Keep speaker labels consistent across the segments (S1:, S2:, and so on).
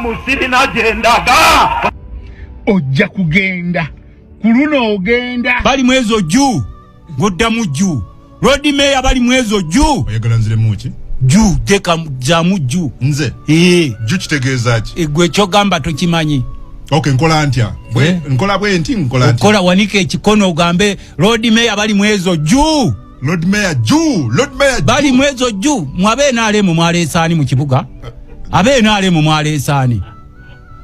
S1: Musirina gendaga.
S2: Ojja kugenda. Kuluno ogenda.
S3: Bali mwezo juu. Godda mu juu. Road mayor bali mwezo juu.
S4: Oyagala nzire muki?
S3: Juu teka jamu juu.
S4: Nze. Juu kitegeeza ki?
S3: Gwe kyogamba tokimanyi.
S4: Okay, nkola ntya. Nkola bwe nti nkola ntya.
S3: Nkola wanike ekikono ogambe road mayor bali mwezo juu.
S4: Lord Mayor juu.
S3: Bali mwezo juu. Mwabe naale mu mwalesaani mu kibuga. Abe naale mu mwalesaani.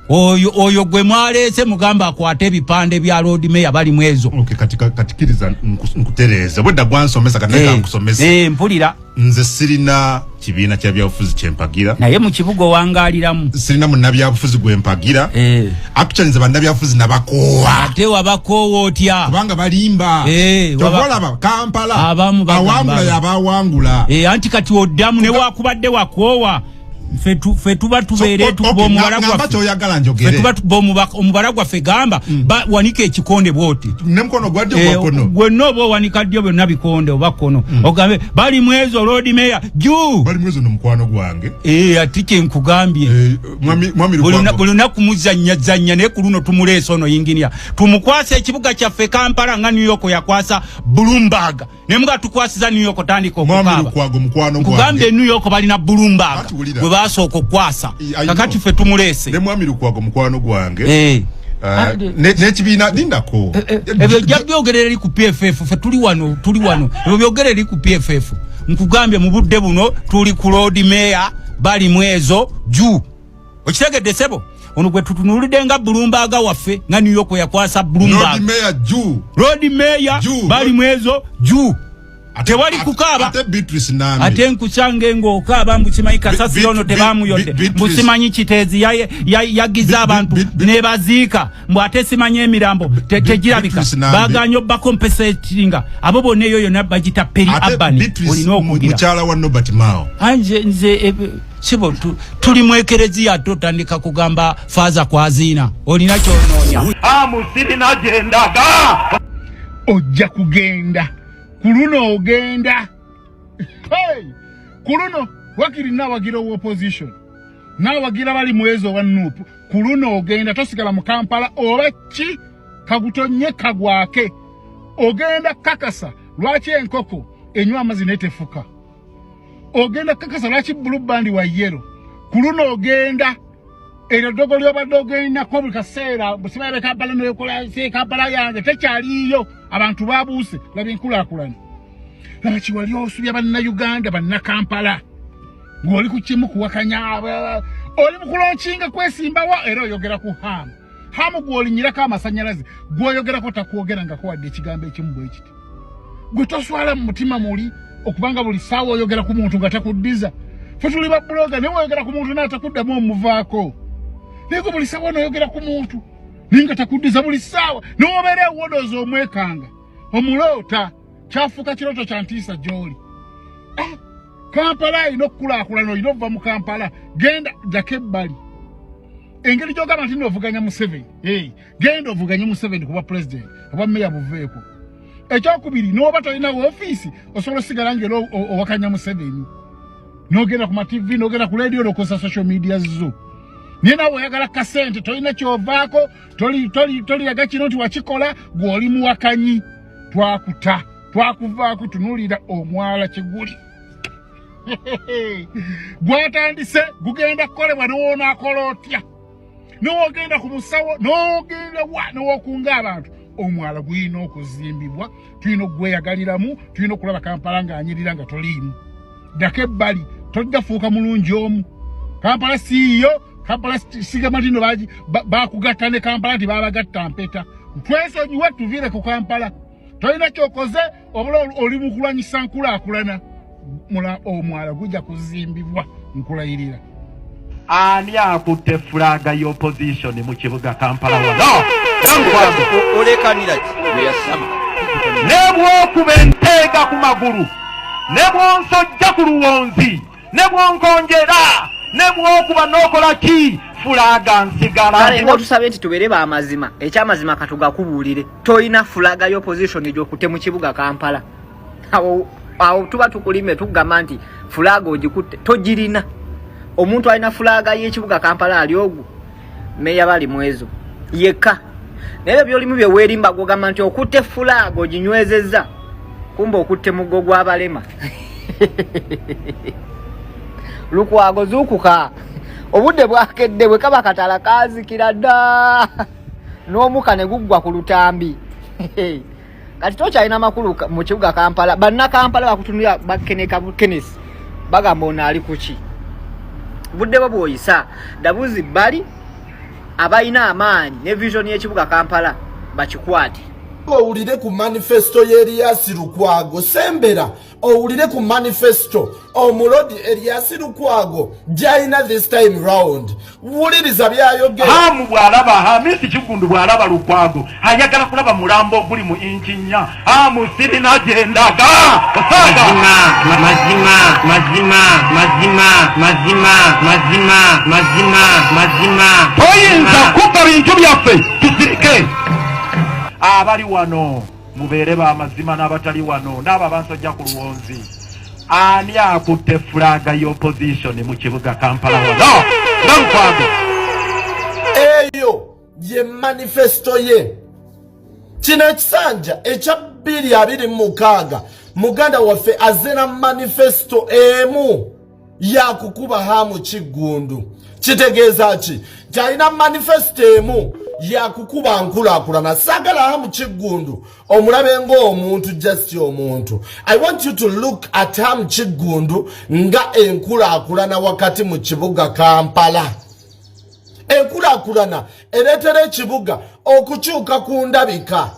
S3: Oyo gwe mwalese mugamba akwate ebipande bya road mayor bali mwezo.
S4: Okay, katikiriza nkutereza. Bwedda gwansomesa kaneka nkusomesa.
S3: Mpulira.
S4: Nze sirina kibiina kya byabufuzi kyempagira.
S3: Naye mu kibuga wangaaliramu.
S4: Sirina munnabyabufuzi gwe mpagira. Actually nze bannabyabufuzi nabakoowa.
S3: Ate wabakoowa otya?
S4: Kubanga balimba. Tobolaba Kampala. Awangula yabawangula.
S3: Anti kati oddamu ne wakubadde wakoowa. Fetuba tubere tubo mubaragwa. Fetuba tubo mubaragwa fegamba wanika ekikonde bwoti.
S4: Nemkono gwadde gwakono.
S3: Gwe nobo wanika ddyo byonna bikonde obakono. Ogambe bali mwezo road mayor juu.
S4: Bali mwezo nomkwano gwange.
S3: Atike nkugambye.
S4: Mwami Lugwanga.
S3: Buluna kumuzanya ne kuluno tumuleso ono yinginia. Tumukwasa ekibuga kyaffe Kampala nga New York yakwasa Bloomberg. Ne mga tukwasiza New York tandika okukaba.
S4: Mwami Lugwanga mukwano gwange.
S3: Kugambe New York bali na Bloomberg. Basoko kwasa kakati fe tumulese
S4: ne mwami Lukwago mukwano gwange ne kibiina lindako
S3: ebyo jabyogerera ku PFF fe tuli wano ebyo byogerera ku PFF nkugambye mu budde buno tuli ku road mayor bali mwezo juu okitegedde sebo ono gwe tutunulide nga Bloomberg waffe nga New York yakwasa Bloomberg road mayor bali mwezo juu tewali kukaba
S4: ate Beatrice nami
S3: ate nkucyange ngo kaba mbukimanyi kasasi ono tebamu yodde mbusimanyi kitezi yagiza abantu nebaziika mbu ate simanye emirambo tegirabika baganyo bakompensatinga abo boneyo yonna bagita peri abani olina okugira
S4: mukyala wa Nobert Mao
S3: anje nze sibo tuli mwekerezi yato tandika kugamba faza kwa zina olina kyononya
S1: Musirina gendaga.
S2: Ojja kugenda. Kuluno ogenda. Kuluno wakiri nawagira opposition. Nawagira bali mwezo wa Nuupu. Kuluno ogenda tosigala mu Kampala obachi kagutonye kagwake. Ogenda kakasa lwaki enkoko enywa amazzi netefuka. Ogenda kakasa lwaki blue band wa yellow. Kuluno ogenda ero dogo lyobadde ogenda ko buli kaseera busibabe Kampala nekola se Kampala yange tekyaliyo abantu babuuse labi nkulakulana laki wali osubya banna Uganda banna Kampala ngoli ku kimu kuwakanya oli mukulonkinga kwesimbawa era oyogera ku hamu gwolinyirako amasanyalaze gwoyogera ko takwogera nga kowadde ekigambo ekimu bwe kiti gwe toswala mu mutima muli okubanga buli saawa oyogera ku muntu nga takuddiza fe tuli ba bloga ne oyogera ku muntu n'atakuddamu omuvaako Nego buli sawa noyogera ku muntu ninga takuddiza buli sawa n'obeera ewodoza omwekanga omulota kyafuuka kiroto kya ntiisa gy'oli Kampala ino okkulaakulana olina ova mu Kampala genda ddako ebbali engeri gy'ogamba nti novuganya Museveni genda ovuganye Museveni kuba president oba meya buveeko ekyokubiri n'oba tolina woofiisi osobola osigala ngeri owakanya Museveni n'ogenda ku ma-TV n'ogenda ku radio n'okozesa social media zo Nina oyagala kasente tolina kyovaako toli yaga kino nti wakikola gw'oli muwakanyi twakuvaako tunulira omwala kiguli gwatandise gugenda kukolebwa n'onaakola otya n'ogenda ku musawo n'ogenda n'okunga abantu omwala gulina okuzimbibwa tulina okugweyagaliramu tulina okulaba Kampala ng'anyirira nga toliimu ddako ebbali tojja fuuka mulungi omu Kampala siiyo Kampala siga matino bakugatta ne Kampala nti babagatta mpeta twesonyiwe tuvire ku Kampala tolina kyokoze obula oli mukulwanyisa nkulaakulana omwala gujja kuzimbibwa nkulayirira
S1: ani akutte fulaga y'opposition mu kibuga Kampala wano
S5: olekanira yasama
S1: nebwokuba enteega ku magulu nebwonsojja ku luwonzi nebwonkonjera nebwokuba n'okola ki fulaga nsigala
S5: ngo tusabe nti tubere ba amazima ekyamazima katugakubuulire toyina fulaga y'opposition egy'okutte mu kibuga Kampala awo tuba tukulime tugamba nti fulaga ogikutte togirina omuntu alina fulaga y'ekibuga Kampala ali ogwo meya bali mwezo yeka naye byolimu bye werimba gogamba nti okutte fulaga oginywezezza kumbe okutte mugo gw'abalema Lukwago zukuka obudde bwakedde bwe kaba katala kazikira dda n'omuka ne guggwa ku lutambi kati tokyalina makulu mu kibuga Kampala banna Kampala bakutunira bakeneka bukenesi bagamba ono ali kuki budde bwo bwoyisa dabuzi bali abayina amaanyi ne vision y'ekibuga Kampala bakikwate
S6: owulire ku manifesto y'Erias Lukwago sembera owulire ku manifesto omulodi Erias Lukwago jaina this time round wuliriza byayogera
S1: hamu bwalaba hamisi kigundu bwalaba Lukwago ayagala kulaba mulambo guli mu injinya hamu sirina agendaga mazima toyinza kuba bintu byaffe tusirike abali wano mubeere ba mazima n'abatali wano n'aba bansajja ku luwonzi ani akutte fulaga y'opposition mu kibuga Kampala wano Lukwago
S6: eyo ye manifesto ye kino ekisanja ekya 2026 muganda waffe azena manifesto emu yakukuba hamu Kigundu kitegeeza ki kyalina manifesto emu yakukuba nkulakulana sagala hamu Kigundu omulabe ng'omuntu just omuntu. I want you to look at hamu Kigundu nga enkulakulana wakati mu kibuga Kampala. Enkulakulana ereetera ekibuga okukyuka ku ndabika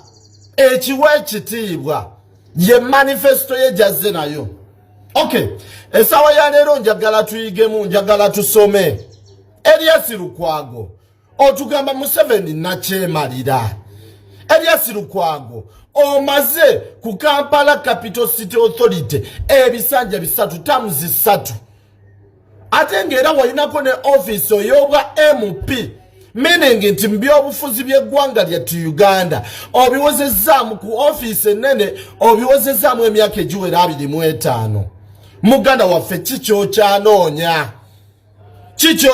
S6: ekiwa ekitiibwa ye manifesto ye jazze nayo. Okay, esawa ya leero njagala tuyigemu, njagala tusome Erias Lukwago otugamba Museveni nakyemalira. Erias Lukwago omaze ku Kampala Capital City Authority ebisanja bisatu tamuzi 3 ate ng'era walinako ne office oyobwa MP meaning nti mbyobufuzi by'eggwanga lyattu Uganda obiwozezzaamu ku office ennene obiwozezzaamu emyaka egiwera 25 muganda waffe kikyo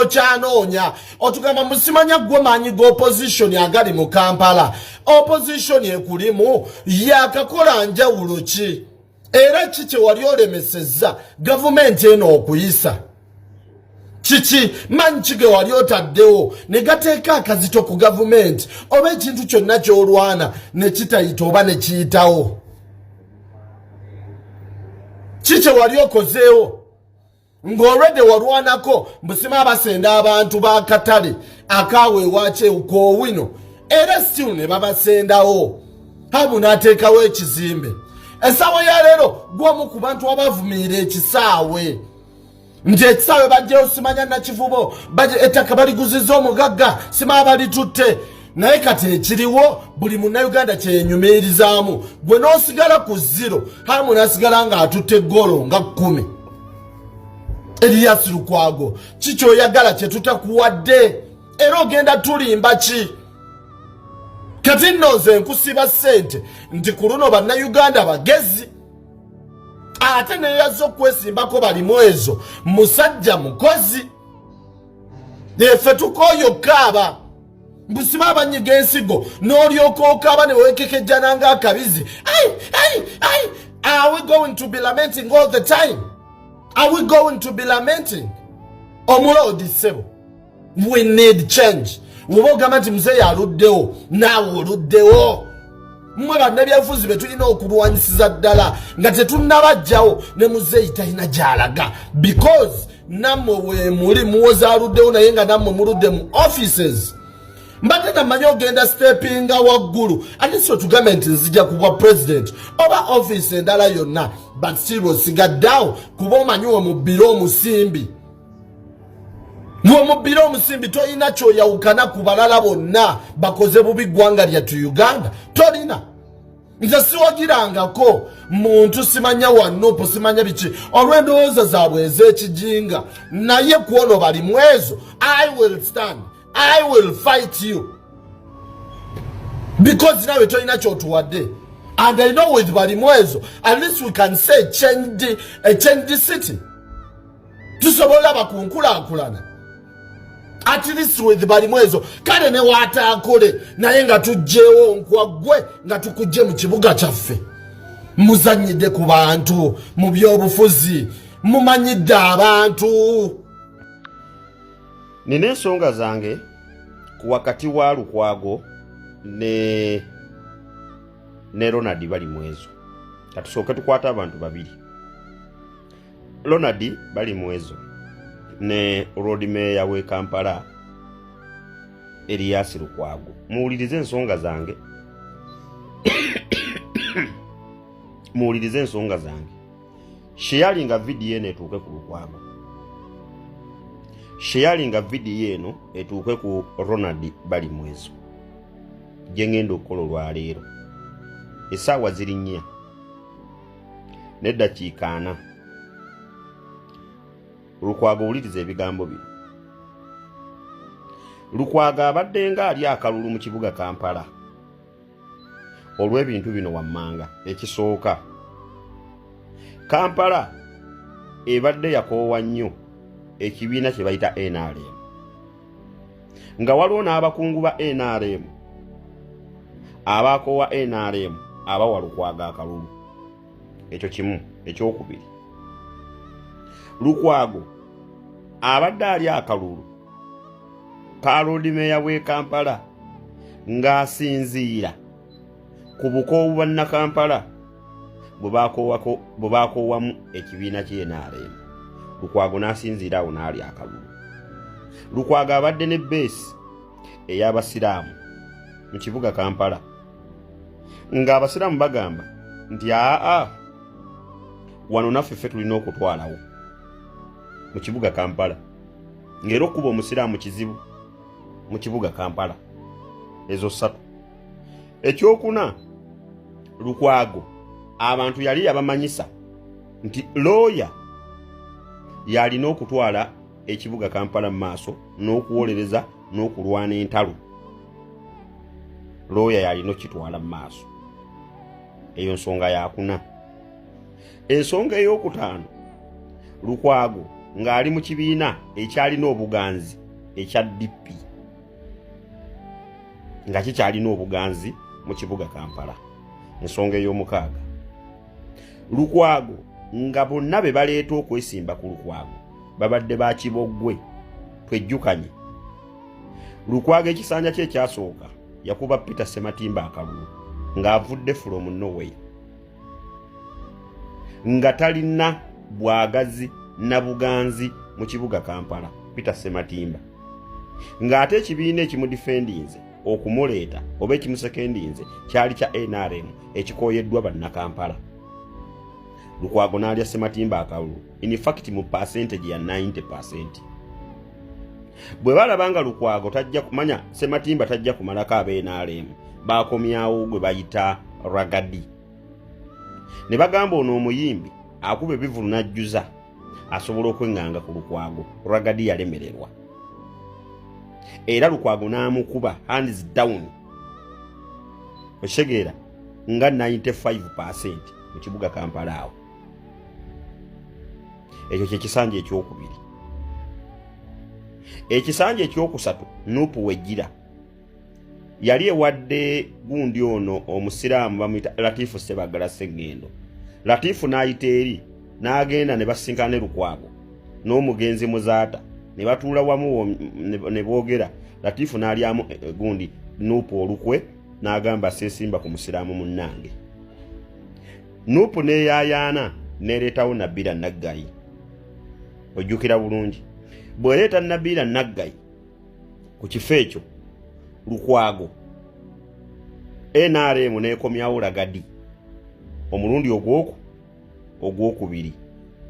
S6: kyanoonya otugamba musimanya gwe maanyi g'opposition agali mu Kampala opposition ekulimu yakakola njawulo ki era kiki wali olemesezza gavumenti eno okuyisa kiki manyi kige wali otaddewo ne gateeka akazito ku gavumenti oba ekintu kyonna ky'olwana ne kitayita oba ne kiyitawo kiki wali okozeewo ng'olwedde walwanako mbusima abasenda abantu ba katale akaweewa kyewukowino era still ne babasendawo hamu n'ateekawo ekizimbe essaawa ya leero gwamu ku bantu abavumirira ekisaawe nti ekisaawe bajjeyo simanya nakivubo ettaka baliguziza omugagga sima balitutte naye kati ekiriwo buli munnayuganda kyenyumirizaamu gwe n'osigala ku 0 hamu n'asigala ng'atutte golo nga 10. Erias Lukwago kikyoyagala kye tutakuwadde era ogenda tulimba ki kati nno nze nkusiba ssente nti ku luno bannayuganda bagezi ate neyazza okwesimbako balimu ezo musajja mukozi effe tukooyo kaaba mbusima abanyiga ensigo n'olyoka okaaba ne weekekejjana ng'akabizi are we going to be lamenting all the time? Are we going to be lamenting? Omulodi sebo. We need change. Wogamba nti mzee aluddewo naawe oluddewo. Mmwe bannabyabufuzi be tulina okulwanyisiza ddala nga tetunnabajjawo ne muzeeyi talina gy'alaga because nammwe we muli muwoza aluddewo naye nga nammwe muludde mu offices. Mbadde namanyi ogenda steppinga waggulu ate si otugambe nti nzija kubwa president oba office endala yonna but still osigaddeawo kuba omanyi we mu bbiro omusimbi. Mwe mu bbiro omusimbi tolina kyoyawukana ku balala bonna bakoze bubi ggwanga lyattu Uganda tolina. Nze siwagirangako muntu simanya wanupu simanya biki olw'endowooza zaabwe ez'ekijinga naye kwono bali mwezo. I will stand. I will fight you because now we're not sure to day, and I know with Barimwezo at least we can say change the city. tusobola bakunkulaakulana at least with balimwezo kale ne waataakole naye nga tujjeewo nkwaggwe nga tukujje mu kibuga kyaffe muzanyidde ku bantu mu byobufuzi mumanyidde abantu.
S7: Nina ensonga zange ku wakati wa Lukwago ne Ronald Balimwezo. Katusooke tukwata abantu babiri. Ronald Balimwezo ne Road Mayor we Kampala Erias Lukwago. Muwulirize ensonga zange. Muwulirize ensonga zange. Sharinga video eno etuuke ku Lukwago. Sharinga video eno etuuke ku Ronald Balimwezo. Gye ngenda okukola olwaleero. Essaawa ziri 4 n'eddakiika 4. Lukwago wuliriza ebigambo bino. Lukwago abadde nga ali akalulu mu kibuga Kampala olw'ebintu bino wammanga. Ekisooka, Kampala ebadde yakoowa nnyo ekibiina kye bayita NRM, nga waliwo n'abakungu ba NRM abakoowa NRM abawa Lukwago akalulu. Ekyo kimu. Ekyokubiri, Lukwago abadde ali akalulu ka Road Mayor we Kampala ng'asinziira ku bukoowu bwa Kampala bwe bakoowamu ekibiina kye NRM. Lukwago n'asinziira awo n'ali akalulu. Lukwago abadde ne beesi ey'abasiraamu mu kibuga Kampala, ng'abasiraamu bagamba nti wano naffe ffe tulina okutwalawo mu kibuga Kampala, ng'era okuba omusiraamu kizibu mu kibuga Kampala. Ezo 3. Ekyokuna, Lukwago abantu yali yabamanyisa nti lawyer yalina okutwala ekibuga Kampala mu maaso n'okuwolereza n'okulwana entalo. Lawyer yalina okitwala mu maaso. Eyo nsonga ya 4. Ensonga ey'okutaano, Lukwago ng'ali mu kibiina ekyalina obuganzi ekya DP, nga kikyalina obuganzi mu kibuga Kampala. Ensonga ey'omukaaga, Lukwago nga bonna be baleeta okwesimba ku Lukwago babadde ba Kiboggwe. Twejjukanye Lukwago ekisanja kye ekyasooka yakuba Peter Sematimba akalulu ng'avudde from nowhere, nga talina bwagazi na buganzi mu kibuga Kampala. Peter Sematimba ng'ate ekibiina ekimudifendinze okumuleeta oba ekimusekendinze kyali kya NRM ekikoyeddwa bannakampala. Lukwago n'alya Sematimba akalulu, in fact mu percentage ya 90%. Bwe balabanga Lukwago tajja kumanya Sematimba tajja kumalako aba NRM, bakomyawo gwe bayita Ragadi. Ne bagamba ono omuyimbi akuba ebivulu n'ajjuza asobola okwenganga ku Lukwago. Ragadi yalemererwa, era Lukwago n'amukuba hands down oshegeera nga 95% mu kibuga Kampala awo. Ekyo kye kisanja ekyokubiri. Ekisanja ekyokusatu, Nuupu Wejjira yali ewadde gundi ono omusiraamu bamuyita Latifu Sebagala Sengendo. Latifu n'ayita eri n'agenda ne basinkana Lukwago n'omugenzi Muzaata ne batuula wamu ne boogera. Latifu n'alyamu gundi Nuupu olukwe n'agamba sesimba ku musiraamu munnange. Nuupu neeyaayaana n'ereetawo Nabila Naggayi. Ojjukira bulungi, bw'ereeta Nabila Naggayi ku kifo ekyo, Lukwago NRM n'ekomyawo Ragadi omulundi ogwokubiri.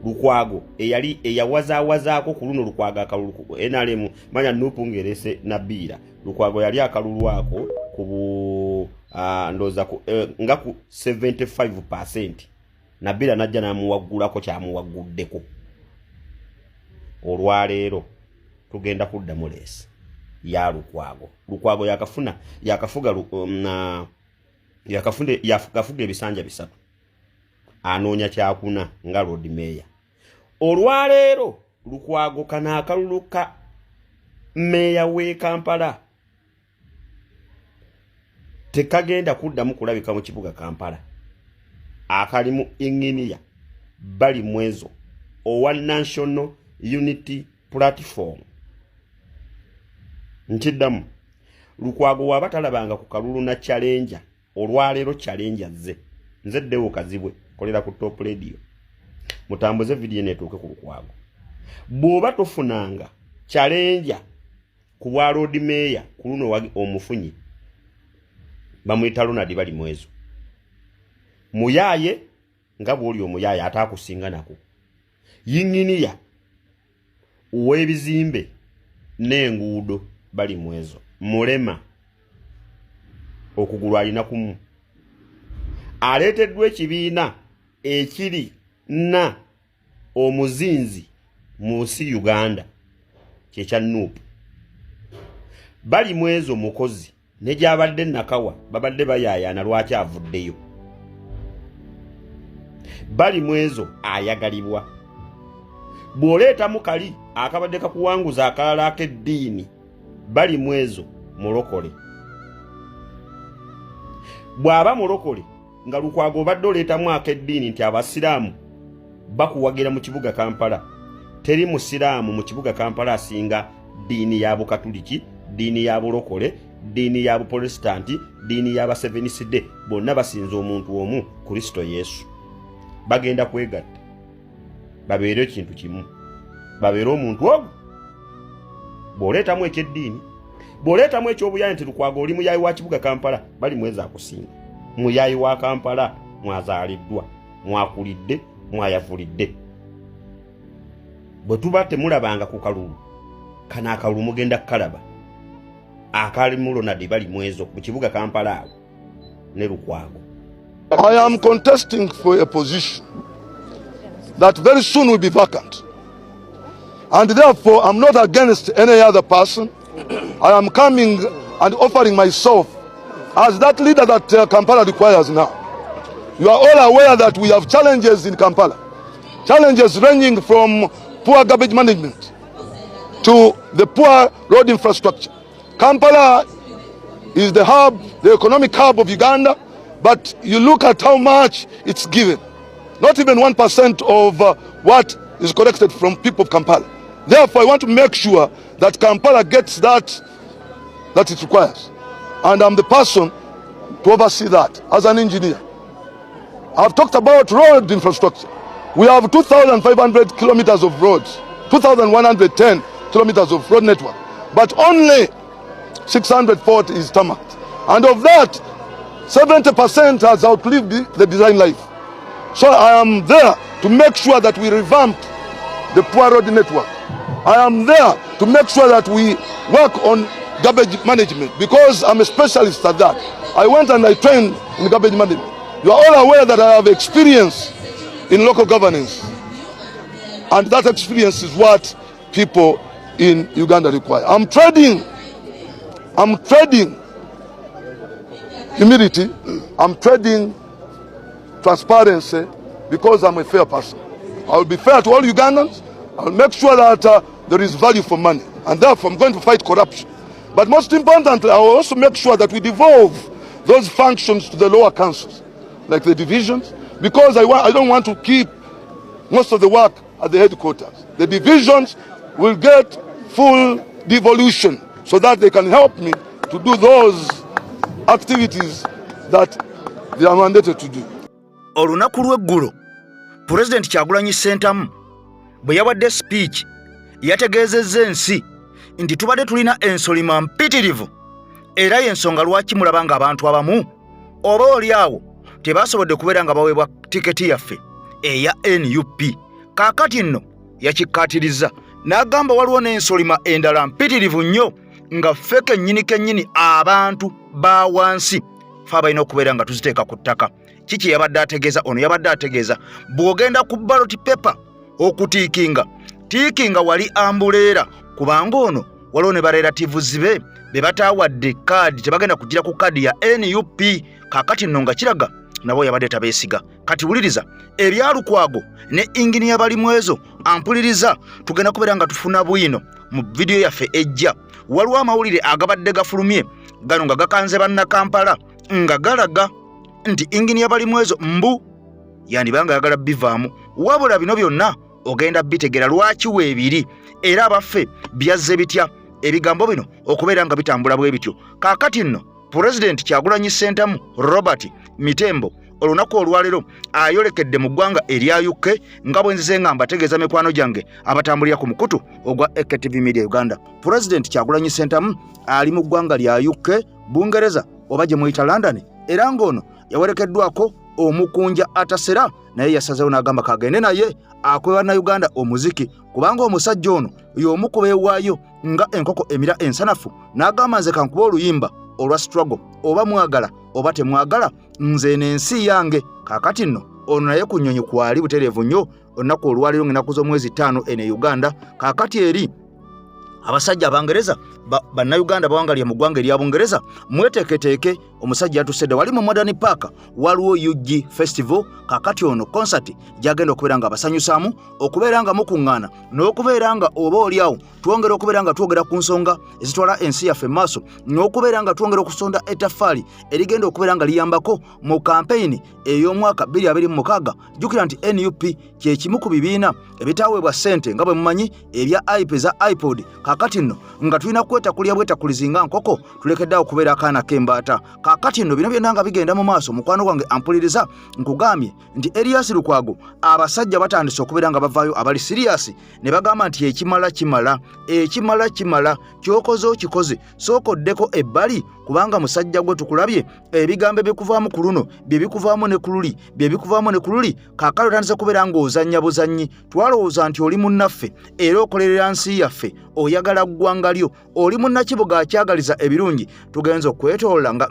S7: Lukwago eyali eyawazaawazaako ku luno Lukwago akalulu NRM manya Nuupu ng'erese Nabila. Lukwago yali akalulu ako ku ndoza nga ku 75%. Nabila najja n'amuwaggulako kyamuwagguddeko. Olwaleero tugenda kuddamu leesi ya Lukwago. Lukwago yakafuga ebisanja 3. Anoonya kyakuna nga Road Mayor. Olwaleero Lukwago kana akaluluka meya we Kampala tekagenda kuddamu kulabika mu kibuga Kampala akalimu inginiya bali mwezo owa National Unity Platform ntiddamu Lukwago wabatalabanga ku kalulu na challenge olwalero challenge nze ddewo kazibwe kolera ku Top Radio mutambuze video netuuke ku Lukwago bwoba tofunanga challenge ku bwa road mayor ku luno wagi omufunyi bamwita Ronald bali mwezo muyaye nga bwoli omuyaye atakusinga nako yinginiya uwebizimbe n'enguudo bali mwezo mulema okugulwa alina kumu aleeteddwa ekibiina ekiri na omuzinzi mu nsi Uganda kyekya Nuupu bali mwezo mukozi ne gyabadde nakawa babadde bayaayana lwaki avuddeyo bali mwezo ayagalibwa bw'oleeta mukali akabadde kakuwanguza akalala ak'eddiini bali mwezo mulokole bw'aba mulokole nga Lukwago obadde oleetamu ak'eddiini nti abasiraamu bakuwagira mu kibuga Kampala teri musiraamu mu kibuga Kampala asinga diini ya Bukatuliki diini ya bulokole diini ya Buprotestanti diini ya Seventh Day bonna basinza omuntu omu Kristo Yesu bagenda kwegatta babeere ekintu kimu babeere omuntu ogwo bw'oleetamu eky'eddiini bw'oleetamu eky'obuyayi nti Lukwago oli muyayi wa kibuga Kampala bali mwezi akusinga muyayi wa Kampala mwazaaliddwa mwakulidde mwayavulidde bwe tuba temulabanga ku kalulu kana akalulu mugenda kukalaba akali mu Ronald bali mwezo mu kibuga Kampala awo ne Lukwago.
S8: I am contesting for a position that very soon will be vacant. And therefore, I'm not against any other person. I am coming and offering myself as that leader that Kampala requires now. You are all aware that we have challenges in Kampala. Challenges ranging from poor garbage management to the poor road infrastructure. Kampala is the hub, the economic hub of Uganda, but you look at how much it's given. Not even 1% of what is collected from people of Kampala. Therefore, I want to make sure that Kampala gets that it requires. And I'm the person to oversee that as an engineer. I've talked about road infrastructure. We have 2,500 kilometers of roads, 2,110 kilometers of road network, but only 640 is tarmacked. And of that, 70% has outlived the design life. So I am there to make sure that we revamp the poor road network. I am there to make sure that we work on garbage management because I'm a specialist at that. I went and I trained in garbage management. You are all aware that I have experience in local governance. And that experience is what people in Uganda require. I'm trading humility, I'm trading transparency because I'm a fair person. I will be fair to all Ugandans. I will make sure that there is value for money. And therefore, I'm going to fight corruption. But most importantly, I will also make sure that we devolve those functions to the lower councils, like the divisions, because I don't want to keep most of the work at the headquarters. The divisions will get full devolution so that they can help me to do those activities that they are mandated to do.
S9: Olunaku lw'eggulo President Kyagulanyi Ssentamu bwe yawadde speech yategeezezza ensi nti tubadde tulina ensolima mpitirivu era y'ensonga lwaki mulaba nga abantu abamu oba oli awo tebasobodde kubeera nga baweebwa tiketi yaffe eya NUP. Kaakati nno yakikkaatiriza n'agamba waliwo n'ensolima endala mpitirivu nnyo nga ffe kennyini abantu ba wansi fe abalina okubeera nga tuziteeka ku ttaka. Kiki yabadde ategeeza? Ono yabadde ategeeza bw'ogenda ku ballot paper okutiikinga wali ambuleera kubanga ono waliwo ne barelatives be bataawadde kaadi tebagenda kugira ku kaadi ya NUP. Kaakati nno nga kiraga nabo yabadde tabeesiga. Kati wuliriza ebyalukwago ne inginiya bali mwezo ampuliriza tugenda kubeera nga tufuna bwino mu video yaffe ejja. Waliwo amawulire agabadde gafulumye gano nga gakanze banna Kampala nga galaga nti inginiya bali mwezo mbu yandibanga yagala bivaamu, wabula bino byonna ogenda bitegera lwaki weebiri era abaffe byazze bitya ebigambo bino okubeera nga bitambula bwe bityo. Kaakati nno President Kyagulanyi Ssentamu Robert Mitembo olunaku olwalero ayolekedde mu ggwanga erya UK nga bwe nzize nga mbategeeza mikwano gyange abatambulira ku mukutu ogwa AKTV Media Uganda. President Kyagulanyi Ssentamu ali mu ggwanga lya UK Bungereza oba gye muyita London era ng'ono yawerekeddwako omukunja atasera naye yasazeewo n'agamba kagende naye akweba na Uganda omuziki kubanga omusajja ono y'omu ku beewaayo nga enkoko emira ensanafu n'agamba nze kankuba oluyimba olwa struggle oba mwagala oba temwagala nze n'ensi yange. Kaakati nno ono naye ku nnyonyi kwali butereevu nnyo olunaku olwaliro ng'ennaku z'omwezi 5 ene Uganda. Kaakati eri abasajja abangereza bannayuganda bawangalye mu ggwanga erya Bungereza mweteeketeeke omusajja yatusedde wali mu Modern Park waliwo UG Festival. Kaakati ono concert gyagenda okubeera nga abasanyusaamu okubeera nga mukuŋŋaana n'okubeera nga oba oliawo twongera okubeera nga twogera ku nsonga ezitwala ensi yaffe maaso n'okubeera nga twongera okusonda ettaffaali erigenda okubeera nga liyambako mu kampeyini ey'omwaka 2026. Jjukira nti NUP kye kimu ku bibiina ebitaweebwa ssente nga bwe mumanyi ebya IP za iPod. Kaakati nno nga tulina kwetakulya bwetakulizi nga nkoko tulekeddeawo okubeera akaana k'embaata. Kaakati nno bino byonna nga bigenda mu maaso mukwano gwange ampuliriza nkugambye nti Erias Lukwago abasajja batandise okubeera nga bavaayo abali siriyasi ne bagamba nti ekimala kimala kyokoze okikoze sooka oddeko ebbali kubanga musajja gwe tukulabye ebigambo ebikuvaamu ku luno bye bikuvaamu ne ku luli kaakati otandise kubeera ng'ozannya buzannyi twalowooza nti oli munnaffe era okolerera nsi yaffe oyagala ggwanga lyo oli munnakibuga akyagaliza ebirungi tugenza okwetoola nga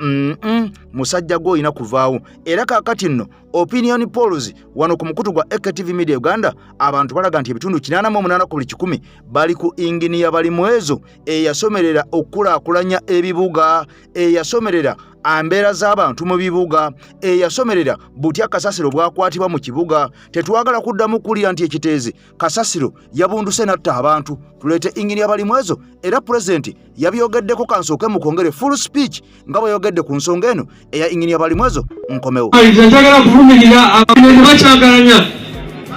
S9: musajja gwe olina kuvaawo. Era kaakati nno opinion polls wano ku mukutu gwa AKTV Media Uganda abantu balaga nti ebitundu 88 ku buli 100 bali ku inginiya bali mwezo eyasomerera okulaakulanya ebibuga eyasomerera ambeera z'abantu mu bibuga eyasomerera butya kasasiro bwakwatibwa mu kibuga. Tetwagala kuddamu kulira nti ekiteezi kasasiro yabunduse natta abantu tuleete inginiya bali mwezo era President yabyogeddeko kansooke mu kwongere full speech nga bweyogedde ku nsonga eno eya inginiya bali mwezo nkomewo.
S10: Njagala kuvumirira abantu bakyagalanya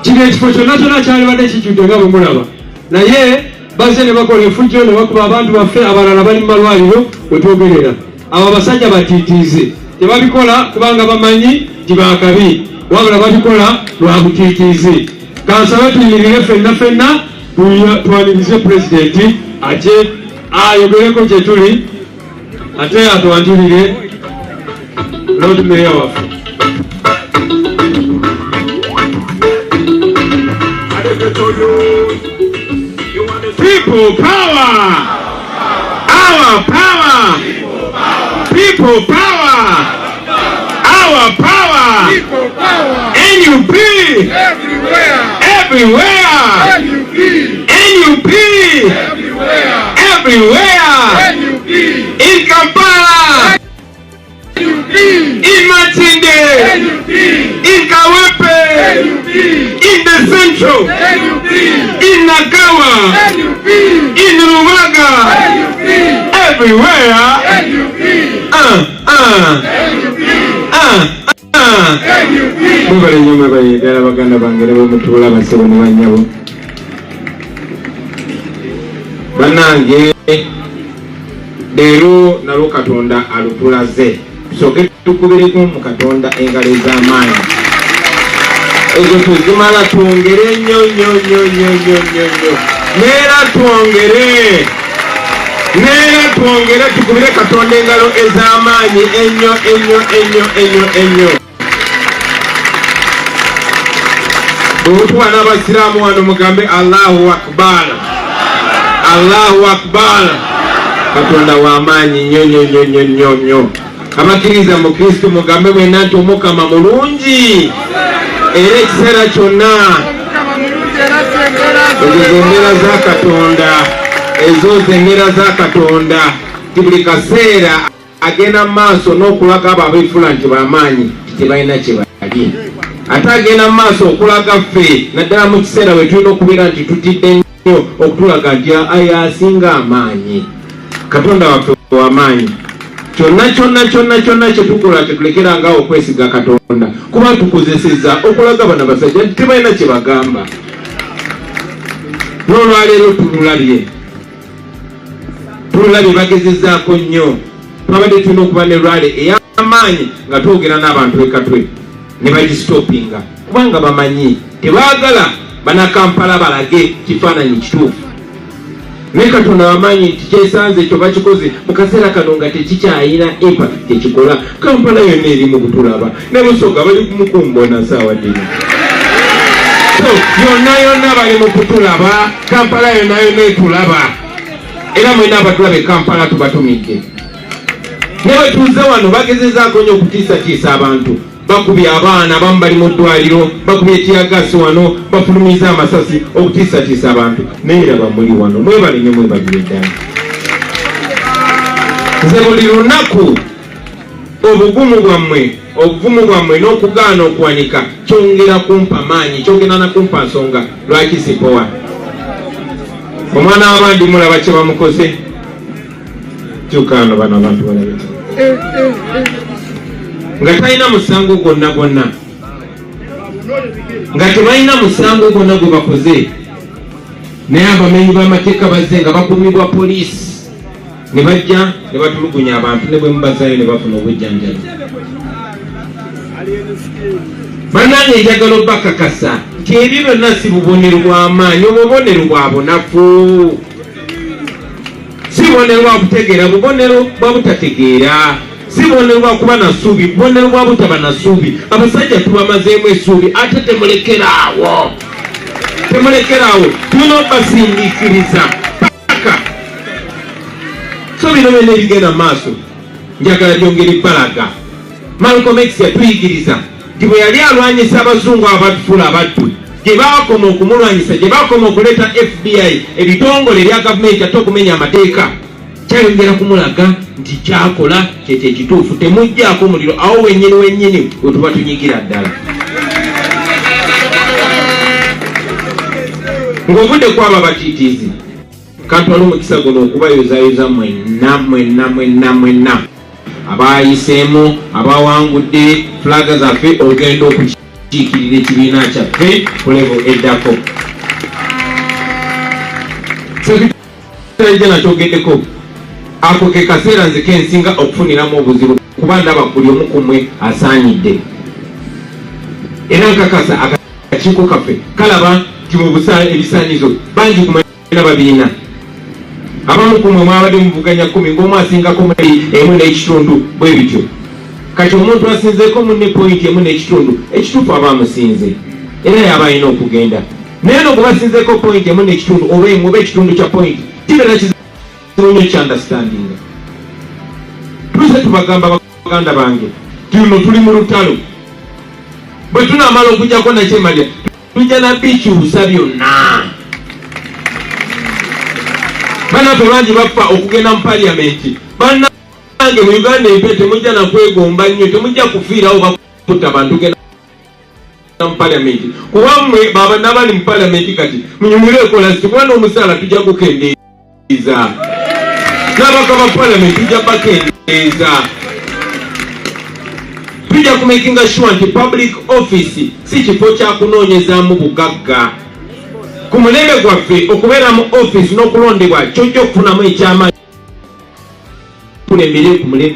S10: kino ekifo kyonna kyonna kyalibadde kijjudde nga bwe mulaba naye bazze ne bakola efujjo ne bakuba abantu baffe abalala bali mu malwaliro we twogerera. Abo abasajja batiitiize tebabikola kubanga bamanyi tibakabi wabula babikola lwa butiitiize. Kansabe tuyimirire ffenna twanirize Pulezidenti ate ayogereko gye tuli ate atwanjulire Lord Mayor waffe. People power! Our power! People power! Our power!
S2: People power!
S10: NUP! Everywhere! NUP! Everywhere! In Kampala! In Matinde! In Kawepe! In the Central! In Nakawa! In Ruwaga! Everywhere! Mubale nyuma bayegala baganda bangere b'omutuula basebo ne banyabo bannange leero nalwo Katonda alutulaze tusooke tukubireko mu Katonda engalo ez'amaanyi ezo tuzimala twongere nnyo neera twongere tukubire Katonda engalo ez'amaanyi ennyo. Bw'otuwa n'abasiraamu wano mugambe Allahu Akbar. Katonda w'amaanyi nnyo. Abakkiriza mu Kristo mugambe mwenna nti Omukama mulungi era ekiseera kyonna. Ezo zendera za Katonda buli kaseera agenda mu maaso n'okulaga abo abeefula nti b'amaanyi tebalina kye bali ate agenda mu maaso okulaga ffe naddala mu kiseera bwe tulina okubeera nti tutidde nnyo okutulaga nti asinga amaanyi katonda waffe w'amaanyi kyonna kyetukola tetulekerangaawo okwesiga katonda kuba tukozesezza okulaga bana basajja nti tebalina kye bagamba n'olwaleero tululabye bagezezzaako nnyo twabadde tulina okuba ne lwale ey'amaanyi nga twogera n'abantu ekatwe ne bagisitopinga kubanga bamanyi tebaagala banakampala balage kifaananyi kituufu naye katonda wamaanyi nti kyesanze ekyo bakikoze mu kaseera kano nga tekikyayina impact tekikola kampala yonna eri mu kutulaba ne busoga bali mukumbona saawa dini so yonna bali mu kutulaba kampala yonna etulaba era mwena abatulabe kampala tubatumidde ne bwetuuze wano bagezezaako nnyo okutiisatiisa abantu bakubye abaana abamu bali mu ddwaliro bakubye tiyagasi wano bafulumiza amasasi okutiisatiisa abantu naye raba muli wano mwebale ne mwebalire ddala nze buli lunaku obuvumu bwammwe n'okugaana okuwanika kyongera kumpa maanyi kyongera nakumpa nsonga lwaki sipowa omwana w'abandi mulaba kye bamukoze kyukaano bano abantu balabe nga talina musango gwonna nga tebalina musango gwonna gwe bakoze naye abamenyi b'amateeka bazze nga bakumibwa poliisi ne bajja ne batulugunya abantu ne bwe mubazayo ne bafuna obujjanjabi bannange njagala obbakakasa nti ebyo byonna si bubonero bw'amaanyi obubonero bwa bunafu si bubonero bwa butegeera bubonero bwa butategeera si bubonero bwa kuba na ssuubi bubonero bwa butaba na ssuubi abasajja tubamazeemu essuubi ate temulekeraawo tulina obasindiikiriza paka so bino byonna ebigenda mu maaso njagala byongera ebbalaga Malcolm X yatuyigiriza nti bwe yali alwanyisa abazungu abatufuula abaddu gye baakoma okumulwanyisa gye baakoma okuleeta FBI ebitongole ebya gavumenti ate okumenya amateeka kyayongera kumulaga nti kyakola kyekyo ekituufu temugjaako omuliro awo wennyini we tuba tunyigira ddala ng'ovudde kwaba batiitiizi kantwala omukisa guno okubayozaayoza mwenna abayiseemu abawangudde fulaga zaffe ogenda okukiikirira ekibiina kyaffe kulevo eddako sekitale nakyogeddeko ako ke kaseera nze kensinga okufuniramu obuzibu kuba ndaba buli omu ku mmwe asaanyidde era nkakasa akakiiko kaffe kalaba nti mu ebisaanizo bangi kumanya babiina abamu ku mmwe mwabadde muvuganya 10 ng'omu asingako emu n'ekitundu bwe bityo kati omuntu asinzeeko munne pointi emu n'ekitundu ekituufu aba amusinze era yaba alina okugenda naye no kubasinzeeko pointi emu n'ekitundu oba emu oba ekitundu kya pointi kibeera kizibu nnyo kyandastandinga tuse tubagamba baganda bange tuno tuli mu lutalo bwe tunaamala okujjako nakyemalya tujja na bikyusa byonna bannaffe bangi bafa okugenda mu paliyamenti bannange mu Uganda empya temujja nakwegomba nnyo temujja kufiirawo bakutta bantu genda mu paliyamenti kuba mmwe baba n'abali mu paliyamenti kati munyumire ekolasiti kuba n'omusaala tujja gukendeeza n'abaka ba paliyamenti tujja bakendeeza tujja kumakinga sure nti public office si kifo kyakunoonyezaamu bugagga ku mulembe gwaffe okubeera mu office n'okulondebwa kyojja okufunamu ekyamaanyi kulembere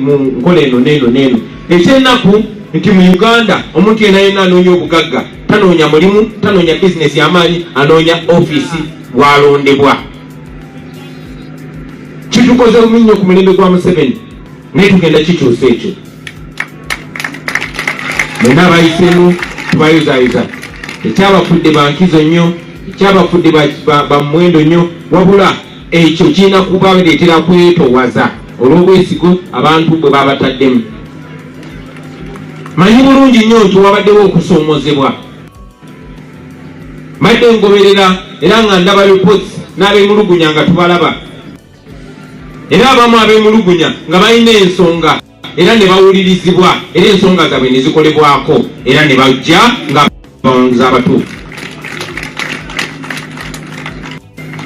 S10: mu nkola eno n'eno ekyennaku nti mu Uganda omuntu yenna anoonya obugagga tanoonya mulimu tanoonya bizinesi y'amaanyi anoonya office bw'alondebwa kitukoze bubi nnyo ku mulembe gwa Museveni naye tugenda kikyusa ekyo mwenna abayiseemu tubayozaayoza ekyabafudde bankizo nnyo ekyabafudde bamuwendo nnyo wabula ekyo kirina kubaleetera kwetoowaza olw'obwesigo abantu bwe babataddemu manyi bulungi nnyo nti wabaddewo okusoomozebwa mbadde ngoberera era nga ndaba reports n'abemulugunya nga tubalaba era abamu abemulugunya nga balina ensonga era ne bawulirizibwa era ensonga zaabwe ne zikolebwako era ne bajja nga balonza abatuufu.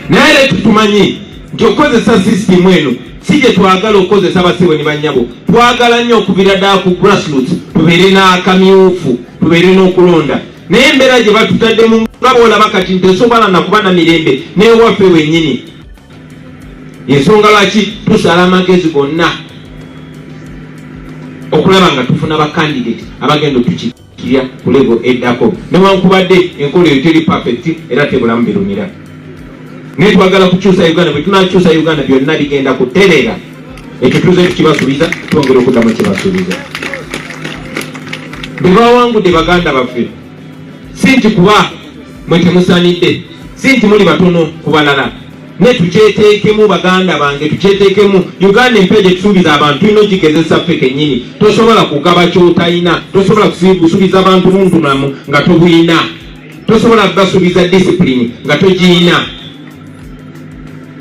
S10: Naye tumanyi nti okukozesa sisitimu eno si gye twagala okukozesa basibo ne bannyabo, twagala nnyo okubira ddala ku grassroots, tubeere n'akamyufu, tubeere n'okulonda. Naye embeera gye batutaddemu nga boolaba kati tesobola nakuba na mirembe n'ewaffe wennyini. Ensonga lwaki tusala amagezi gonna okulaba nga tufuna bakandidate abagenda otukikirya ku level eddako, newankubadde enkola eyo teri perfect era tebulamu birumira. Naye twagala kukyusa Uganda, bwe tunakyusa Uganda byonna bigenda kutereera. Ekyo tuze tukibasuubiza, twongere okuddamu kibasuubiza. Bwe bawangudde baganda baffe, si nti kuba mwe temusanidde, si nti muli batono ku balala. Ne tukyeteekemu baganda bange, tukyeteekemu. Uganda empya gye tusuubiza abantu tulina ogigezesa ffe kennyini. Tosobola kugaba ky'otalina, tosobola kusuubiza abantu buntunamu nga tobuyina, tosobola kubasuubiza discipline nga togiyina.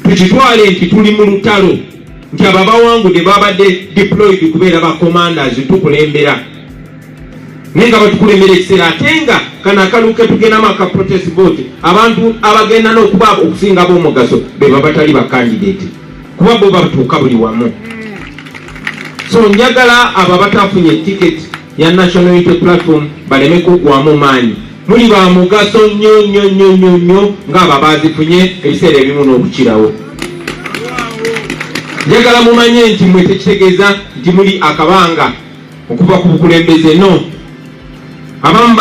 S10: Tukitwale nti tuli mu lutalo, nti abo abawangudde babadde deployed kubeera ba commanders tukulembera. Naye nga batukulembera ekiseera ate nga kano akalubu ke tugendamu aka protest vote, abantu abagenda n'okuba okusinga b'omugaso be babatali bakandidate kuba bo batuuka buli wamu. So njagala abo abatafunye ticket ya National Unity Platform baleme kuggwamu maanyi. Muli ba mugaso nnyo ng'abo abazifunye ebiseera ebimu n'okukirawo. Njagala mumanye nti mwe tekitegeeza nti muli akabanga okuva ku bukulembeze no. Abamu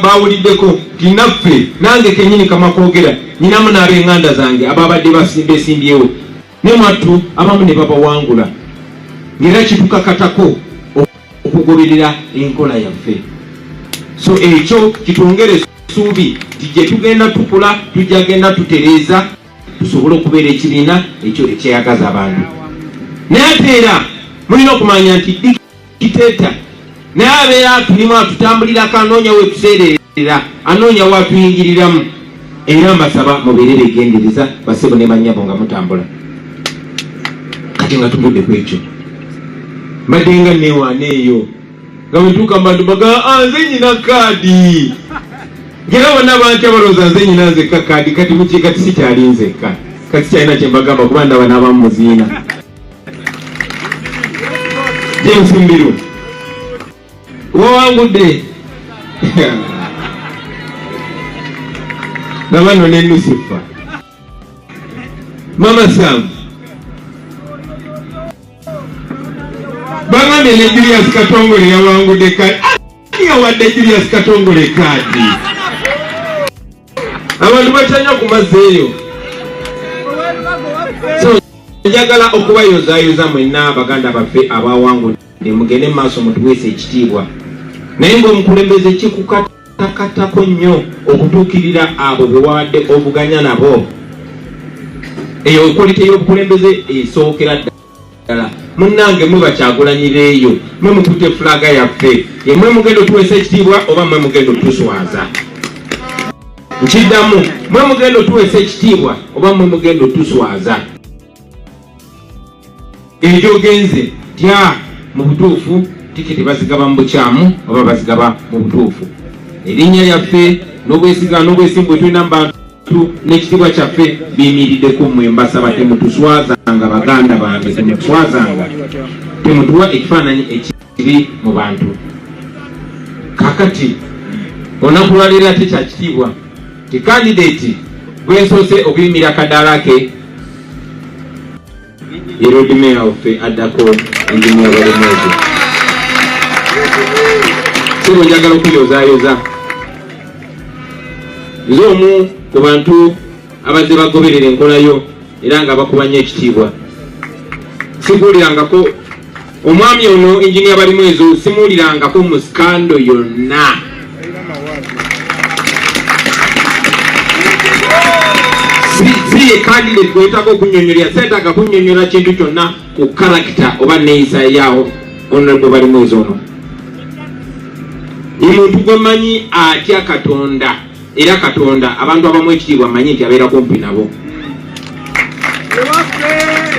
S10: bawuliddeko nti naffe nange kennyini kamakoogera nyinamu n'ab'enganda zange ababadde besimbyewo ne mwattu abamu ne babawangula ng'era kitukakatako okugoberera enkola yaffe. So ekyo kitwongere essuubi nti gye tugenda tukula tujja genda tutereeza tusobole okubeera ekibiina ekyo ekyeyagaza abantu. Naye ate era mulina okumanya nti dikiteeta naye abeera tulimu atutambulirako, anoonya wetuseerera, anoonya watuyingiriramu. Era mbasaba mubeere begendereza basebo ne bannyabo nga mutambula. Kati nga tumudde ku ekyo mbadde nga neewaana eyo nga bwetuuka mubantu baga nze nyina kaadi, ngera bonna bantya balowooza nze nyina nzekka kaadi. Kati muki kati sikyali nzekka, kati sikyalina kye mbagamba kuba ndaba n'abamu muziina. James Mbiru wawangudde nabano ne Lucifer Mama Sam bangambye ne Julius Katongole yawangudde kadi. Yawadde Julius Katongole kadi. Abantu batanya kumazeeyo. So njagala okubayozaayoza mwenna abaganda baffe abawangudde mugende mu maaso mutuweese ekitiibwa. Naye ng'omukulembeze kikukatakatako nnyo okutuukirira abo be wawadde ovuganya nabo. Eyo ekolite y'obukulembeze esookera ddala. Munnange mwe bakyagulanyirireeyo, mwe mukutte fulaga yaffe, ye mwe mugenda otuweesa ekitiibwa oba mwe mugenda otuswaza. Nkiddamu, mwe mugenda otuweesa ekitiibwa oba mwe mugenda otuswaza. Ekyo genze tya mu butuufu tikiti bazigaba mu bukyamu oba bazigaba mu butuufu. Erinnya lyaffe n'obwesigana n'obwesimbu bwe tulina mu bantu n'ekitiibwa kyaffe biyimiriddeko mmwe. Mbasaba temutuswazanga baganda bange, temutuswazanga, temutuwa ekifaananyi ekiri mu bantu. Kakati olunaku lwaleero ate kyakitiibwa ti kandidate gwensoose okuyimira akadaala ke ye road mayor waffe addako enjinia Balemeezi. Sebo njagala okuyozaayoza nze omu ku bantu abazze bagoberera enkolayo era nga bakubanya ekitiibwa. Simuwulirangako omwami ono enjinia Balemeezi, simuwulirangako mu skando yonna. Si ye candidate kwetako okunyonyola, seetaaga kunyonyola kintu kyonna ku character oba neeyisa yaawo Honorable Balemeezi ono. Ye muntu gwe mmanyi atya Katonda, era Katonda abantu abamu ekitiibwa mmanyi nti abeera kumpi nabo.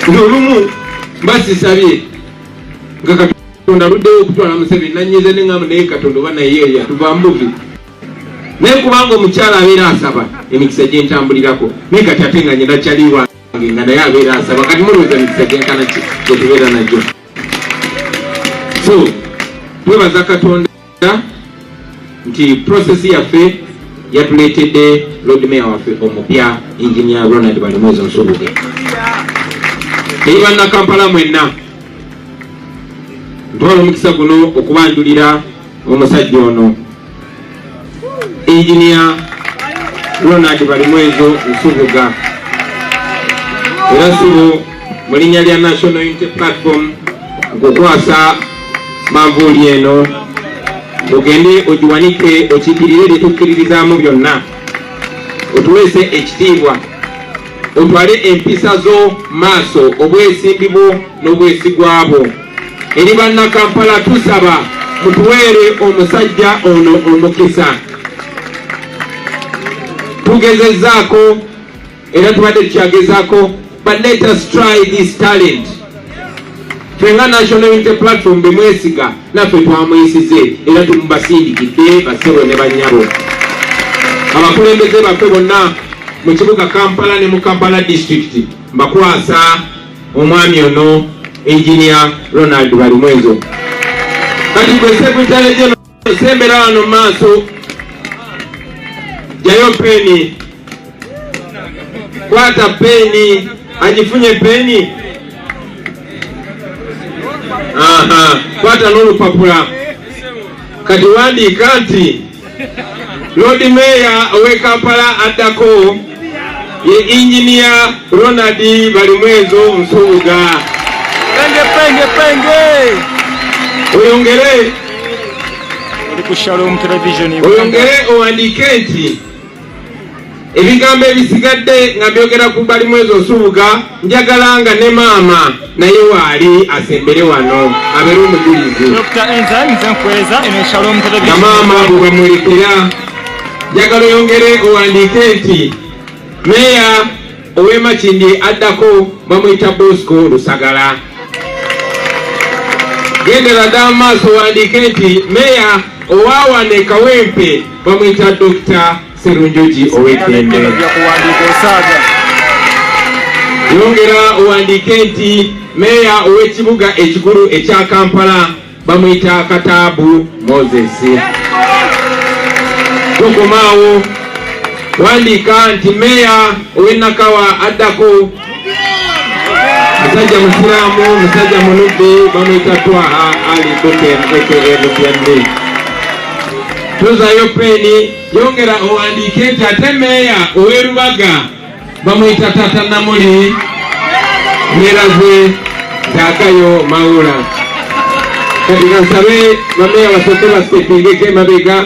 S10: Olumu mbasisabye nga Katonda luddeyo okutwala Museveni nanyize neŋŋamba naye Katonda oba naye yatuva mbuvi naye kubanga omukyala abeera asaba emikisa gyentambulirako naye kati ate nga nyina kyali wange nga naye abeera asaba kati mulowooza emikisa gyenkana ki gyetubeera najjo. So twebaza Katonda nti prosesi yaffe yatuleetedde Lord Mayor waffe omupya Engineer Ronald Balimwezi Nsubuga. Eri bannakampala mwenna ntwala omukisa guno okubanjulira omusajja ono Engineer Ronald Balimwezi Nsubuga. Era subo mu linnya lya National Unity Platform okukwasa manvuuli eno ogende ogiwanike okiikirire bye tukkiririzaamu byonna otuweese ekitiibwa otwale empisa zo maaso obwesimbi bwo n'obwesigwa bwo. Eri bannakampala tusaba mutuweere omusajja ono omukisa. Tugezezzaako era tubadde tukyagezaako, but let us try this talent. Fenga National Unity Platform bemwesiga naffe twamwesize era tumubasindikidde basebo ne bannyabo. Abakulembeze baffe bonna mu kibuga Kampala ne mu Kampala District mbakwasa omwami ono Engineer Ronald Balimwezi. Kati gwe Secretary General sembera wano maaso jayo peni kwata peni agifunye peni. Kwata n'olupapula kati wandiika nti Lord Mayor ow'e Kampala addako ye Engineer Ronald Balimwezi Nsubuga. Penge oyongere ku Shalom Television oyongere owandiike nti ebigambo ebisigadde nga byogera ku Balimwezi Nsubuga njagala nga ne maama naye waali asembere wano abeere omujulizi. Na maama bwe bamulekera njagala oyongere owandiike nti Meya ow'e Makindye addako bamuyita Bosco Lusagala. Gendera dda mu maaso owandiike nti Meya ow'Awane Kawempe bamuyita Dr. Serunjoji ow'Eddembe. Yongera owandiike nti Meya ow'ekibuga ekikulu ekya Kampala bamuyita Kataabu Moses. Tokomaawo wandiika nti Meya ow'e Nakawa addako musajja musiraamu musajja munudde bamuyita Twaha Ali Mutende. Tozayo peni yongera owandiike nti ate Meya ow'e Lubaga bamuyita Tata Namuli Merazwe Zakayo Mawula. Kati kansabe bameya basooke basitepingeko emabega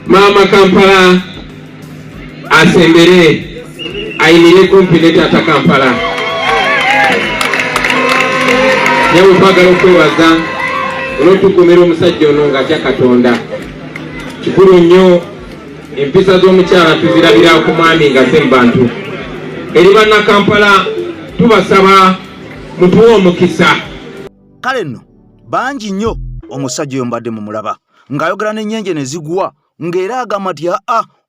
S10: maama Kampala asembere ayimire kumpi ne Tata Kampala. Nyawe twagala okwebaza olw'otukuumira omusajja ono ng'atya Katonda. Kikulu nnyo empisa z'omukyala tuzirabira ku mwami nga se mu bantu. Eri bannakampala tubasaba mutuwe omukisa.
S9: Kale nno bangi nnyo omusajja oyo mbadde mumulaba ng'ayogera n'ennyenje ne zigwa ng'era agamba nti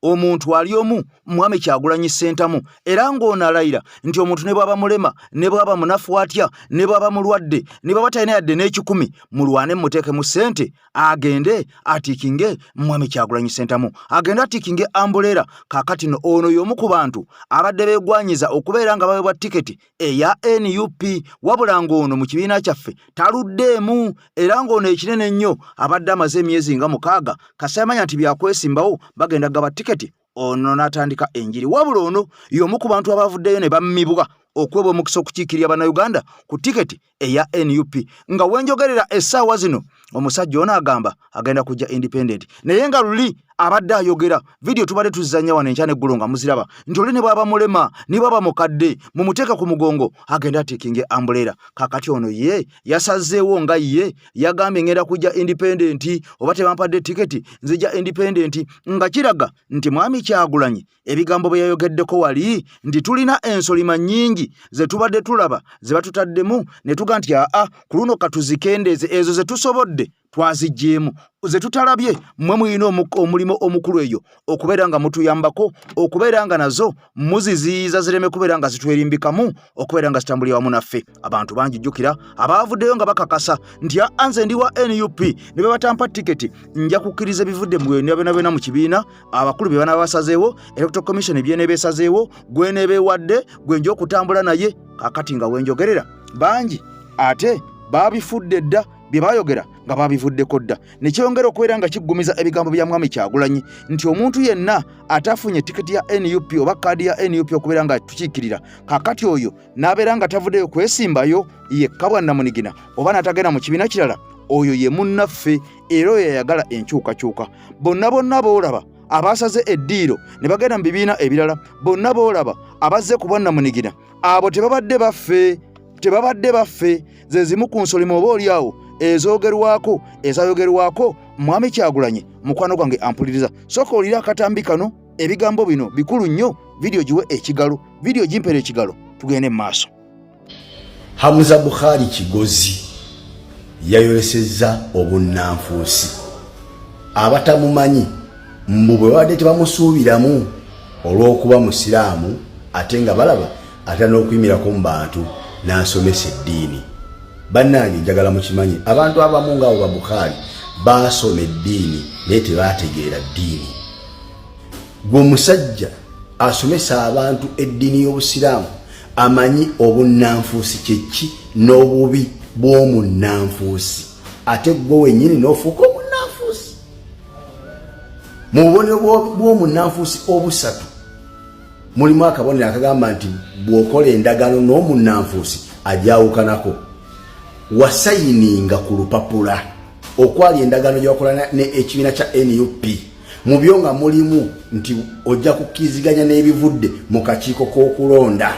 S9: omuntu ali omu Mwami Kyagulanyi Ssentamu era ng'ono alayira nti omuntu ne bw'aba mulema ne bw'aba munafu atya ne bw'aba mulwadde ne bw'aba talina yadde n'ekikumi mulwane muteeke mu ssente agende atiikinge Mwami Kyagulanyi Ssentamu agende atiikinge ambuleera. Kaakati no ono y'omu ku bantu abadde beegwanyiza okubeera nga baweebwa tiketi eya NUP wabula ng'ono mu kibiina kyaffe taluddeemu era ng'ono ekinene ennyo abadde amaze emyezi nga 6 kasayamanya nti byakwesimbawo bagenda gaba tiketi. Ono n'atandika enjiri wabula ono y'omu ku bantu abavuddeyo ne bammibwa okweba omukisa okukiikirira bannayuganda ku tiketi eya NUP nga wenjogerera essaawa zino omusajja ono agamba agenda kujja independent naye nga luli abadde ayogera video tubadde tuzanya wano enkyane eggulu nga muziraba nti oli ne bwaba mulema ne bwaba mukadde mumuteeka ku mugongo agenda ateekinge ambulera kakati ono ye yasazeewo nga ye yagambye ngenda kujja independent oba tebampadde tiketi nzija independent nga kiraga nti mwami Kyagulanyi ebigambo bye yayogeddeko wali nti tulina ensolima nnyingi ze tubadde tulaba ze batutaddemu ne tuga nti ku luno katuzikendeeze ezo ze tusobodde twazijjeemu ze tutalabye mmwe muyina omulimu omukulu eyo okubeera nga mutuyambako okubeera nga nazo muziziiza zireme kubeera nga zitwerimbikamu okubeera nga zitambulira wamu naffe abantu bangi jjukira abaavuddeyo nga bakakasa nti nze ndi wa NUP ne batampa tiketi nja kukkiriza ebivudde mu byonna mu kibiina abakulu bye bana basazeewo electoral commission ebyene beesazeewo gwe nebeewadde gwe nja okutambula naye kakati nga wenjogerera bangi ate baabifudde dda bye baayogera nga baabivuddeko dda ne kyongera okubeera nga kiggumiza ebigambo bya mwami Kyagulanyi nti omuntu yenna atafunye tiketi ya NUP oba kaadi ya NUP okubeera nga tukiikirira kakati oyo n'abeera nga tavuddeyo kwesimbayo yekka bwannamunigina oba n'atagenda mu kibiina kirala oyo ye munnaffe era oyo yayagala enkyukakyuka bonna boolaba abasaze eddiiro ne bagenda mu bibiina ebirala bonna boolaba abazze ku bwannamunigina abo tebabadde baffe ze zimu ku nsolimo oba oliawo ezayogerwako mwami Kyagulanyi mukwano gwange ampuliriza soka olira akatambi kano ebigambo bino bikulu nnyo video giwe ekigalo video gimpere ekigalo tugende mu maaso.
S11: Hamza Bukhari Kigozi yayolesezza obunnanfuusi abatamumanyi mbu bwe wadde tebamusuubiramu olw'okuba musiraamu ate nga balaba atana okuyimirako mu bantu n'asomesa eddiini. Bannange njagala mukimanyi abantu abamu ng'abo ba Bukhari baasoma eddiini naye tebaategeera ddiini. Gwe omusajja asomesa abantu eddiini y'obusiraamu amanyi obunnanfuusi kyeki n'obubi bw'omunnanfuusi ate gwe wennyini n'ofuuka omunnanfuusi. Mu bubonero bw'omunnanfuusi obusatu mulimu akabonero akagamba nti bw'okola endagaano n'omunnanfuusi ajawukanako wasayininga ku lupapula okwali endagaano gyawakola n'ekibiina kya NUP mu byo nga mulimu nti ojja kukkiziganya n'ebivudde mu kakiiko k'okulonda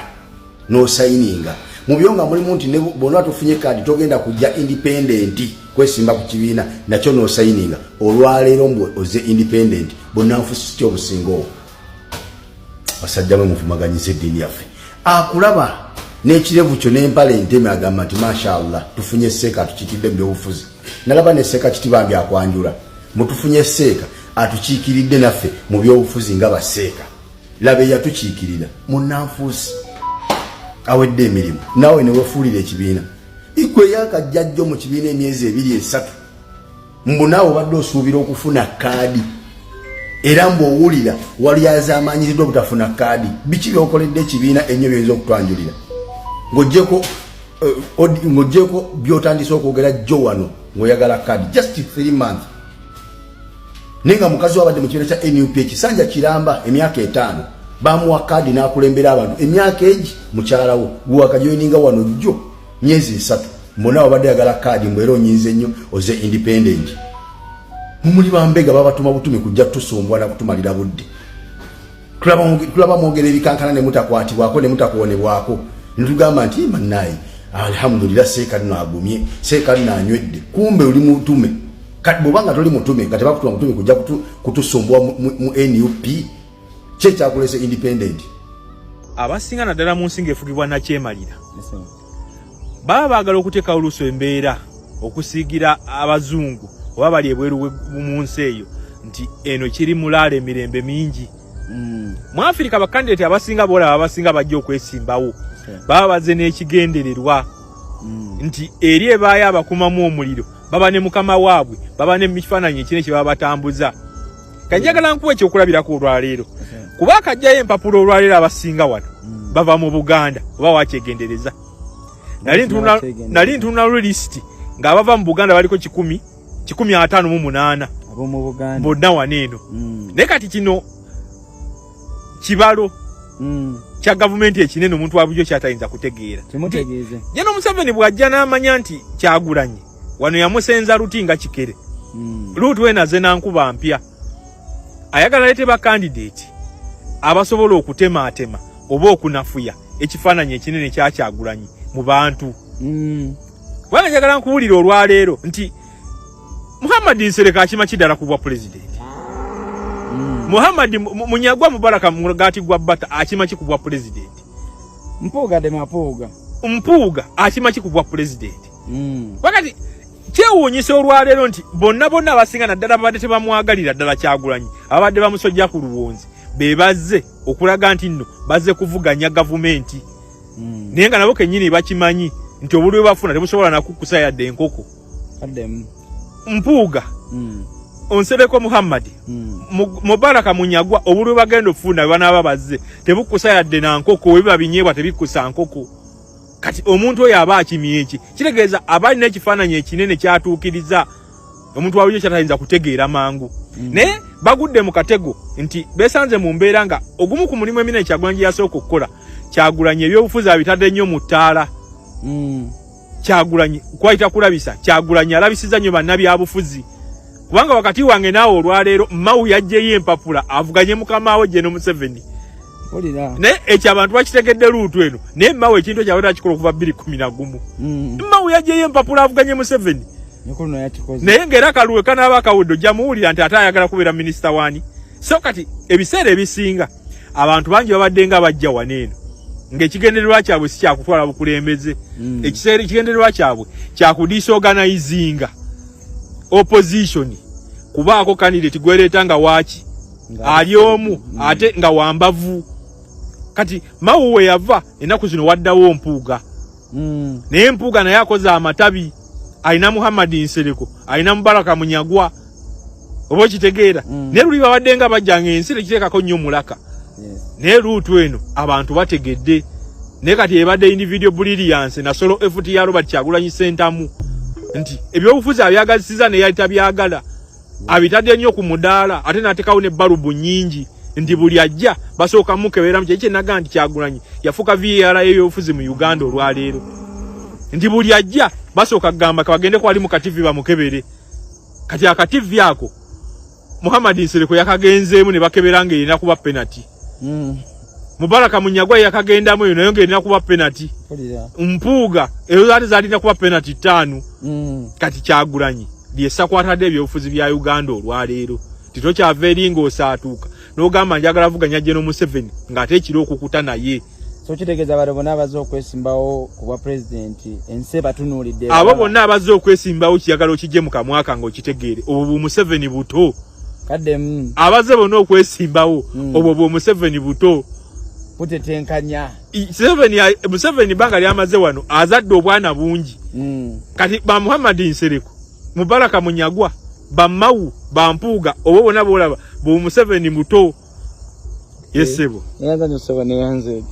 S11: n'osayininga mu byo nga mulimu nti bonna tufunye kaadi togenda kujja independent kwesimba ku kibiina nakyo n'osayininga olwaleero mbwe oze independent bonnanfuusi ky'obusingawo basajja mwe mufumaganyiza eddiini yaffe akulaba n'ekirevu kyo n'empale enteme agamba nti mashallah tufunye seeka atukiikiridde mu byobufuzi nalaba ne seeka kitiba byakwanjula mutufunye seeka atukiikiridde naffe mu byobufuzi nga baseeka labe yatukiikirira munnanfuusi awedde emirimu naawe ne wefuulira ekibiina ikwe yakajjajjo mu kibiina emyezi 2-3 mbu naawe obadde osuubira okufuna kaadi era mbw'owulira wali azaamanyiriddwa obutafuna kaadi biki byokoledde ekibiina ennyo byoyinza okutwanjulira ng'oggyeko by'otandise okwogera jjo wano ng'oyagala kaadi just 3 months naye nga mukazi wabadde mu kibiina kya NUP ekisanja kiramba emyaka 5 bamuwa kaadi n'akulembera abantu emyaka egi mukyalawo gwewakajoyininga wano jjo myezi 3 mbona wabadde yagala kaadi mbwera onyinze nnyo oze independent mumuli bambega babatuma butumi kujja tusumbwa na kutumalira budde tulaba mwogera ebikankana ne mutakwatibwako ne mutakuwonebwako nitugamba nti mannayi alhamdulillah seeka lino agumye seeka lino anywedde kumbe oli mutume kati bwobanga toli mutume nga tebakutuma mutume kujja kutusumbwa mu NUP kyekyakulese independent.
S12: Abasinga naddala mu nsinga efugibwa nakyemalira baba baagala okuteeka oluuso embeera okusiigira abazungu oba bali ebweru mu nsi eyo nti eno kiri mulaala emirembe mingi. Mu Afirika bakandidate abasinga boolaba abasinga bajja okwesimbawo baba bazze n'ekigendererwa nti eri ebaayo abakumamu omuliro baba ne mukama waabwe baba ne mifaananyi ekine kye baba batambuza. Kanjagala nkuwa ekyokulabirako olwaleero kuba akajjayo empapula olwaleero abasinga wano bava mu Buganda oba wakyegendereza. Nali ntunula lisiti ng'abava mu Buganda baliko 158 bonna wano eno. Naye kati kino kibalo kya gavumenti ekinene omuntu wabujjo kyatayinza kutegeera. Jeno Museveni bw'ajja n'amanya nti Kyagulanyi wano yamusenza luti nga kikere lutu wenaze nankuba mpya ayagala lete ba candidate abasobola okutema oba okunafuya ekifaananyi ekinene kya Kyagulanyi mu bantu. Wala njagala nkuwulira olwaleero nti Muhammad Nsereko akima kidala ku bwa president. Muhammad Munyagwa Mubaraka Mugati gwa bata akima kikubwa president.
S13: Mpuuga de mapuuga.
S12: Mpuuga akima kikubwa president. Wakati kyewuunyisa olwaleero nti bonna abasinga naddala babadde tebamwagalira ddala Kyagulanyi abadde bamusojja ku luwonzi be bazze okulaga nti nno bazze kuvuganya gavumenti. Naye nga nabo kennyini bakimanyi nti obulwe bafuna tebusobola nakukusa yadde enkoko. Mpuuga Nsereko Muhammad Mubaraka Munyagwa obulwe bagenda ofuna banaaba bazze tebukusa yadde na nkoko we babinyeebwa tebikusa nkoko. Kati omuntu oyo aba akimye eki kitegeeza abali n'ekifaananyi ekinene kyatuukiriza omuntu waliyo kyatayinza kutegeera mangu. Ne bagudde mu katego nti besanze mu mbeera nga ogumu ku mulimu eminene Kyagulanyi yasooka okukola Kyagulanyi ebyobufuzi abitadde nnyo mu ttaala. Kyagulanyi kwayita kulabisa Kyagulanyi alabisiza nnyo bannabyabufuzi kubanga wakati wange naawe olwaleero Mao yajjeyo empapula avuganye mukama we Jeno Museveni. Ne ekyo abantu bakitegedde luutu eno naye Mao ekintu ekyo abadde akikola okuva 2011. Mao yajjeyo empapula avuganye Museveni. Naye ng'era kaluwe kanaaba akawuddo jamuwulira nti ate ayagala kubeera minisita wani. So kati ebiseera ebisinga abantu bangi babadde nga bajja waneeno ng'ekigendererwa kyabwe si kyakutwala bukulembeze. Ekigendererwa kyabwe kyakudisorganizinga opposition kubaako candidate gwereeta nga waaki ali omu ate nga wambavu. Kati Mao we yava ennaku zino waddawo Mpuuga. Naye Mpuuga naye akoze amatabi. Aina Muhammad Nsereko, aina Mubaraka Munyagwa. Obo kitegeera. Ne luli babadde nga bajjanga ensi tekiteekako nnyo mulaka. Ne luutu eno abantu bategedde. Ne kati ebadde individual brilliance na solo effort ya Robert Kyagulanyi Sentamu. Nti ebyobufuzi abyagazisiza ne yali tabyagala. Abitadde nnyo ku mudaala ate n'ateekawo ne balubu nnyingi. Nti buli ajja basooka mukebera kyekye naga nti Kyagulanyi yafuka VAR y'ebyobufuzi mu Uganda olwaleero. Nti buli ajja basooka kugamba kabagende kwali mu kativi bamukebere. Kati akativi ako Muhammad Nsereko yakagenzeemu ne bakeberanga erina kuba penalty. Mubaraka Munyagwa yakagendamu eyo nayo ng'erina kuba penalty. Mpuuga eyo zaalina kuba penalty 5. Kati Kyagulanyi lyesakwatadde ebyobufuzi bya Uganda olwaleero. Tito kyava eri ng'osaatuuka n'ogamba njagala vuganya Jeno Museveni ng'ate ekiro okukuta naye.
S13: So kitegeeza bano bonna abazze okwesimbawo ku bwa president ensi batunuulidde.
S12: Abo bonna abazze okwesimbawo kiyagala okijje mu kamwaka ng'okitegeere obwo Museveni buto.
S13: Kadde
S12: abazze bonna okwesimbawo obwo Museveni buto.
S13: Butetenkanya.
S12: Museveni banga lyamaze wano azadde obwana bungi. Kati ba Muhammad Nsereko, Mubaraka Munyagwa, ba Mao, ba Mpuuga obwo bonna bolaba bo Museveni buto. Yesebo.
S13: Yanza nyo 7 yanze.